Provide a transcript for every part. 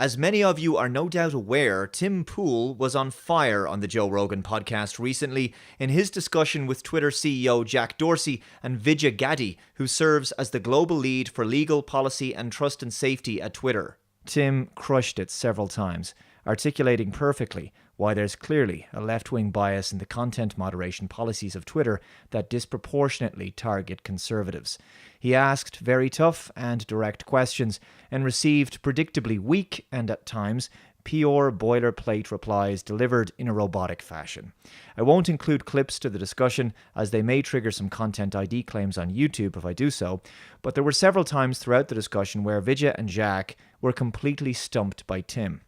As many of you are no doubt aware, Tim Pool was on fire on the Joe Rogan podcast recently in his discussion with Twitter CEO Jack Dorsey and Vijay Gadde, who serves as the global lead for legal policy and trust and safety at Twitter. Tim crushed it several times, articulating perfectly why there's clearly a left-wing bias in the content moderation policies of Twitter that disproportionately target conservatives. He asked very tough and direct questions and received predictably weak and, at times, pure boilerplate replies delivered in a robotic fashion. I won't include clips to the discussion as they may trigger some content ID claims on YouTube if I do so, but there were several times throughout the discussion where Vijay and Jack were completely stumped by Tim.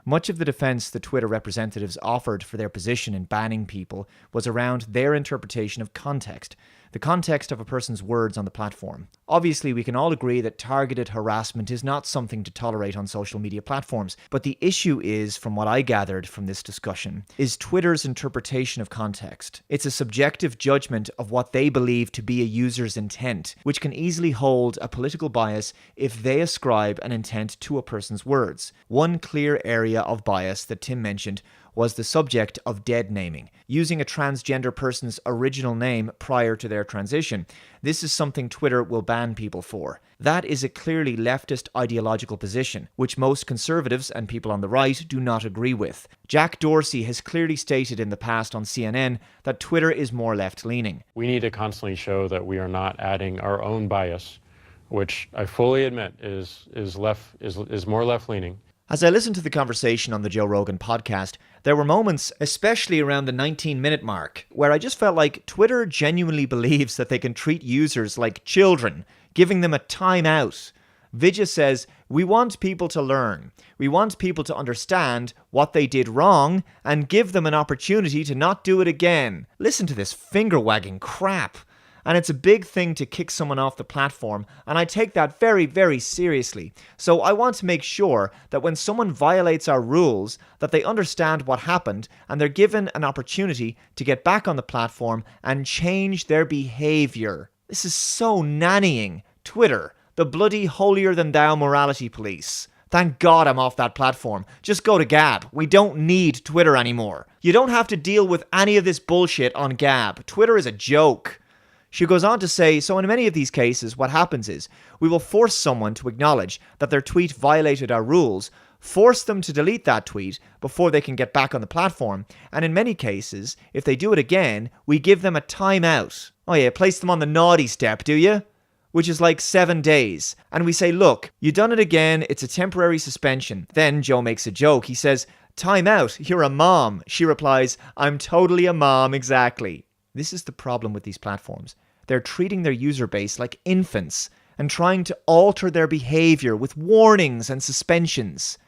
Much of the defense the Twitter representatives offered for their position in banning people was around their interpretation of context, the context of a person's words on the platform. Obviously, we can all agree that targeted harassment is not something to tolerate on social media platforms, but the issue is, from what I gathered from this discussion, is Twitter's interpretation of context. It's a subjective judgment of what they believe to be a user's intent, which can easily hold a political bias if they ascribe an intent to a person's words. One clear area of bias that Tim mentioned was the subject of dead naming, using a transgender person's original name prior to their transition. This is something Twitter will ban people for. That is a clearly leftist ideological position, which most conservatives and people on the right do not agree with. Jack Dorsey has clearly stated in the past on CNN that Twitter is more left-leaning. We need to constantly show that we are not adding our own bias, which I fully admit is more left-leaning. As I listened to the conversation on the Joe Rogan podcast, there were moments, especially around the 19-minute mark, where I just felt like Twitter genuinely believes that they can treat users like children, giving them a timeout. Vijay says, "We want people to learn. We want people to understand what they did wrong and give them an opportunity to not do it again." Listen to this finger-wagging crap. And it's a big thing to kick someone off the platform, and I take that very, very seriously. So I want to make sure that when someone violates our rules, that they understand what happened and they're given an opportunity to get back on the platform and change their behavior. This is so nannying Twitter, the bloody holier-than-thou morality police. Thank God I'm off that platform. Just go to Gab. We don't need Twitter anymore. You don't have to deal with any of this bullshit on Gab. Twitter is a joke. She goes on to say, so in many of these cases, what happens is, we will force someone to acknowledge that their tweet violated our rules, force them to delete that tweet before they can get back on the platform, and in many cases, if they do it again, we give them a timeout. Oh yeah, place them on the naughty step, do you? Which is like 7 days. And we say, look, you done it again, it's a temporary suspension. Then Joe makes a joke. He says, time out, you're a mom. She replies, I'm totally a mom, exactly. This is the problem with these platforms. They're treating their user base like infants and trying to alter their behavior with warnings and suspensions.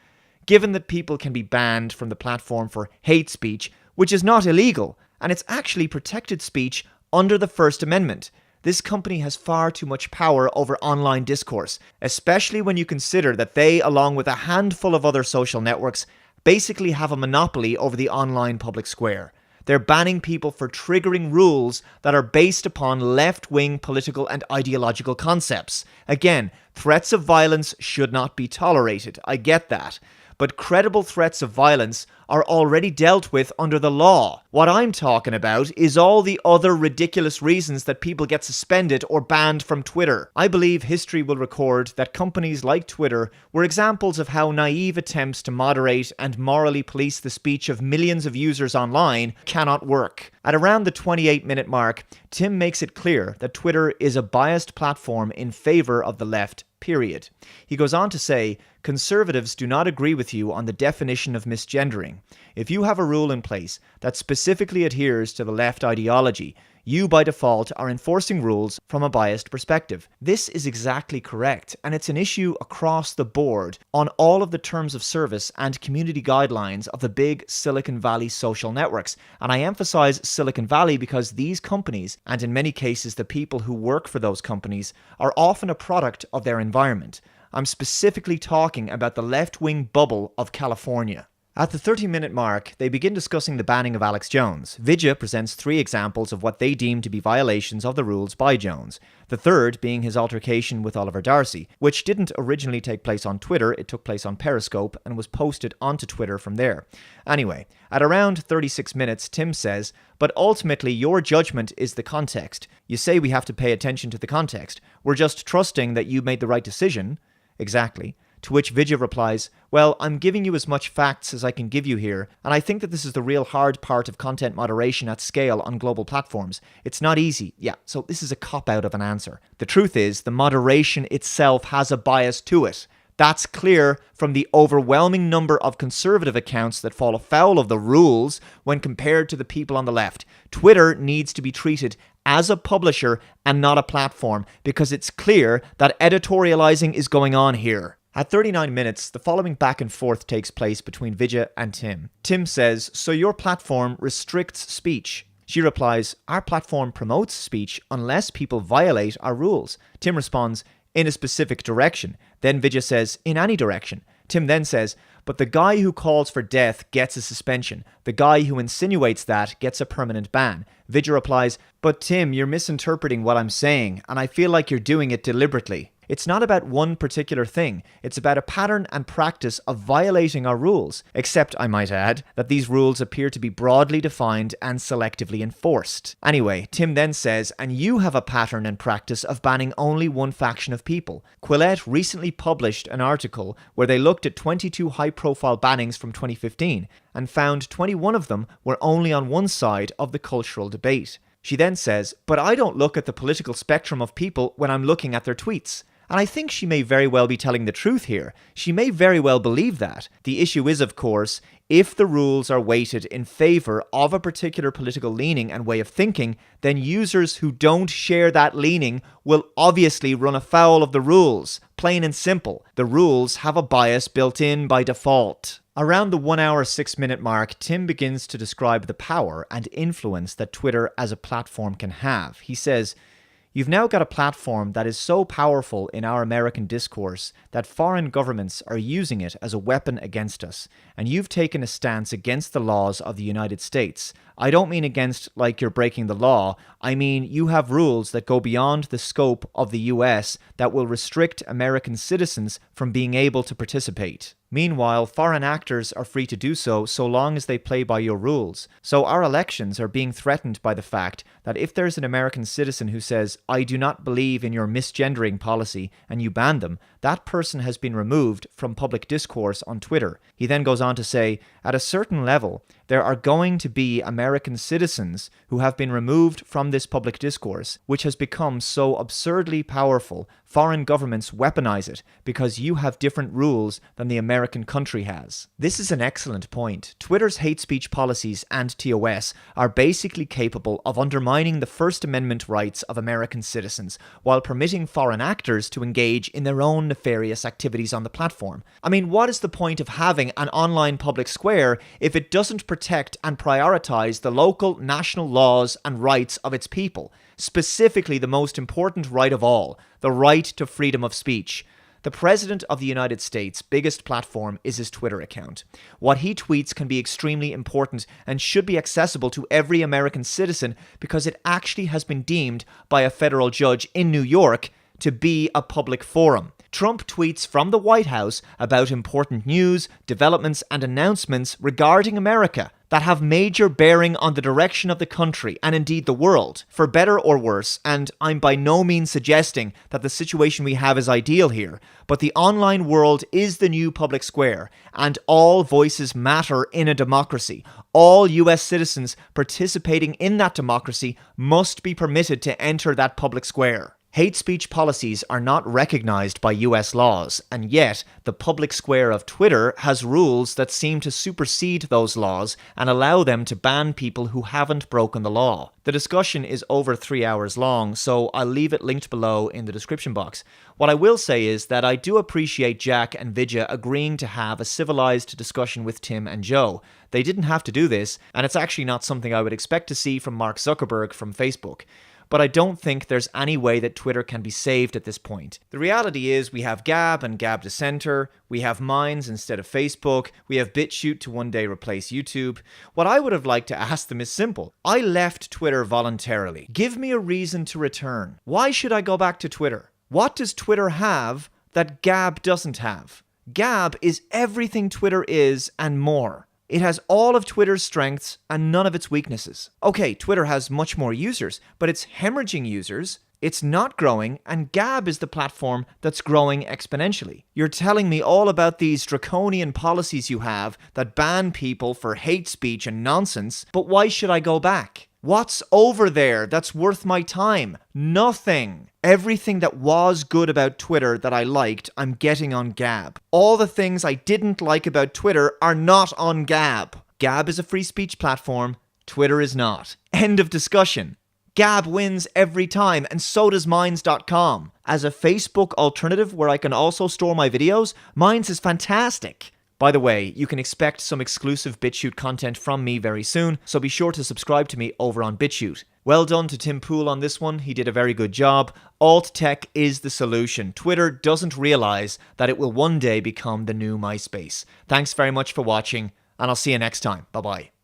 Given that people can be banned from the platform for hate speech, which is not illegal, and it's actually protected speech under the First Amendment, this company has far too much power over online discourse, especially when you consider that they, along with a handful of other social networks, basically have a monopoly over the online public square. They're banning people for triggering rules that are based upon left-wing political and ideological concepts. Again, threats of violence should not be tolerated. I get that. But credible threats of violence are already dealt with under the law. What I'm talking about is all the other ridiculous reasons that people get suspended or banned from Twitter. I believe history will record that companies like Twitter were examples of how naive attempts to moderate and morally police the speech of millions of users online cannot work. At around the 28-minute mark, Tim makes it clear that Twitter is a biased platform in favor of the left, period. He goes on to say, conservatives do not agree with you on the definition of misgendering. If you have a rule in place that specifically adheres to the left ideology, you by default are enforcing rules from a biased perspective. This is exactly correct, and it's an issue across the board on all of the terms of service and community guidelines of the big Silicon Valley social networks. And I emphasize Silicon Valley because these companies, and in many cases the people who work for those companies, are often a product of their environment. I'm specifically talking about the left-wing bubble of California. At the 30-minute mark, they begin discussing the banning of Alex Jones. Vidya presents 3 examples of what they deem to be violations of the rules by Jones. The third being his altercation with Oliver Darcy, which didn't originally take place on Twitter, it took place on Periscope and was posted onto Twitter from there. Anyway, at around 36 minutes, Tim says, "But ultimately your judgment is the context. You say we have to pay attention to the context. We're just trusting that you made the right decision." Exactly. To which Vidya replies, "Well, I'm giving you as much facts as I can give you here, and I think that this is the real hard part of content moderation at scale on global platforms. It's not easy." Yeah, so this is a cop-out of an answer. The truth is, the moderation itself has a bias to it. That's clear from the overwhelming number of conservative accounts that fall afoul of the rules when compared to the people on the left. Twitter needs to be treated as a publisher and not a platform, because it's clear that editorializing is going on here. At 39 minutes, the following back and forth takes place between Vidya and Tim. Tim says, "So your platform restricts speech?" She replies, "Our platform promotes speech unless people violate our rules." Tim responds, "In a specific direction." Then Vidya says, "In any direction." Tim then says, "But the guy who calls for death gets a suspension. The guy who insinuates that gets a permanent ban." Vidya replies, "But Tim, you're misinterpreting what I'm saying, and I feel like you're doing it deliberately. It's not about one particular thing. It's about a pattern and practice of violating our rules. Except, I might add, that these rules appear to be broadly defined and selectively enforced." Anyway, Tim then says, "And you have a pattern and practice of banning only one faction of people." Quillette recently published an article where they looked at 22 high-profile bannings from 2015 and found 21 of them were only on one side of the cultural debate. She then says, "But I don't look at the political spectrum of people when I'm looking at their tweets." And I think she may very well be telling the truth here. She may very well believe that. The issue is, of course, if the rules are weighted in favor of a particular political leaning and way of thinking, then users who don't share that leaning will obviously run afoul of the rules. Plain and simple. The rules have a bias built in by default. Around the 1 hour 6 minute mark, Tim begins to describe the power and influence that Twitter as a platform can have. He says, "You've now got a platform that is so powerful in our American discourse that foreign governments are using it as a weapon against us, and you've taken a stance against the laws of the United States. I don't mean against like you're breaking the law. I mean you have rules that go beyond the scope of the US that will restrict American citizens from being able to participate. Meanwhile, foreign actors are free to do so long as they play by your rules. So our elections are being threatened by the fact that if there's an American citizen who says, 'I do not believe in your misgendering policy,' and you ban them, that person has been removed from public discourse on Twitter." He then goes on to say, "At a certain level, there are going to be American citizens who have been removed from this public discourse, which has become so absurdly powerful, foreign governments weaponize it because you have different rules than the American country has." This is an excellent point. Twitter's hate speech policies and TOS are basically capable of undermining the First Amendment rights of American citizens while permitting foreign actors to engage in their own nefarious activities on the platform. I mean, what is the point of having an online public square if it doesn't protect and prioritize the local national laws and rights of its people? Specifically, the most important right of all, the right to freedom of speech. The President of the United States' biggest platform is his Twitter account. What he tweets can be extremely important and should be accessible to every American citizen because it actually has been deemed by a federal judge in New York to be a public forum. Trump tweets from the White House about important news, developments, and announcements regarding America that have major bearing on the direction of the country and indeed the world, for better or worse. And I'm by no means suggesting that the situation we have is ideal here, but the online world is the new public square, and all voices matter in a democracy. All US citizens participating in that democracy must be permitted to enter that public square. Hate speech policies are not recognized by US laws, and yet the public square of Twitter has rules that seem to supersede those laws and allow them to ban people who haven't broken the law. The discussion is over 3 hours long, so I'll leave it linked below in the description box. What I will say is that I do appreciate Jack and Vidya agreeing to have a civilized discussion with Tim and Joe. They didn't have to do this, and it's actually not something I would expect to see from Mark Zuckerberg from Facebook. but I don't think there's any way that Twitter can be saved at this point. The reality is we have Gab and Gab to center, we have Minds instead of Facebook, we have BitChute to one day replace YouTube. What I would have liked to ask them is simple. I left Twitter voluntarily. Give me a reason to return. Why should I go back to Twitter? What does Twitter have that Gab doesn't have? Gab is everything Twitter is and more. It has all of Twitter's strengths and none of its weaknesses. Okay, Twitter has much more users, but it's hemorrhaging users, it's not growing, and Gab is the platform that's growing exponentially. You're telling me all about these draconian policies you have that ban people for hate speech and nonsense, but why should I go back? What's over there that's worth my time? Nothing. Everything that was good about Twitter that I liked, I'm getting on Gab. All the things I didn't like about Twitter are not on Gab. Gab is a free speech platform. Twitter is not. End of discussion. Gab wins every time, and so does Minds.com. As a Facebook alternative where I can also store my videos, Minds is fantastic. By the way, you can expect some exclusive BitChute content from me very soon, so be sure to subscribe to me over on BitChute. Well done to Tim Pool on this one, he did a very good job. Alt tech is the solution. Twitter doesn't realize that it will one day become the new MySpace. Thanks very much for watching, and I'll see you next time. Bye bye.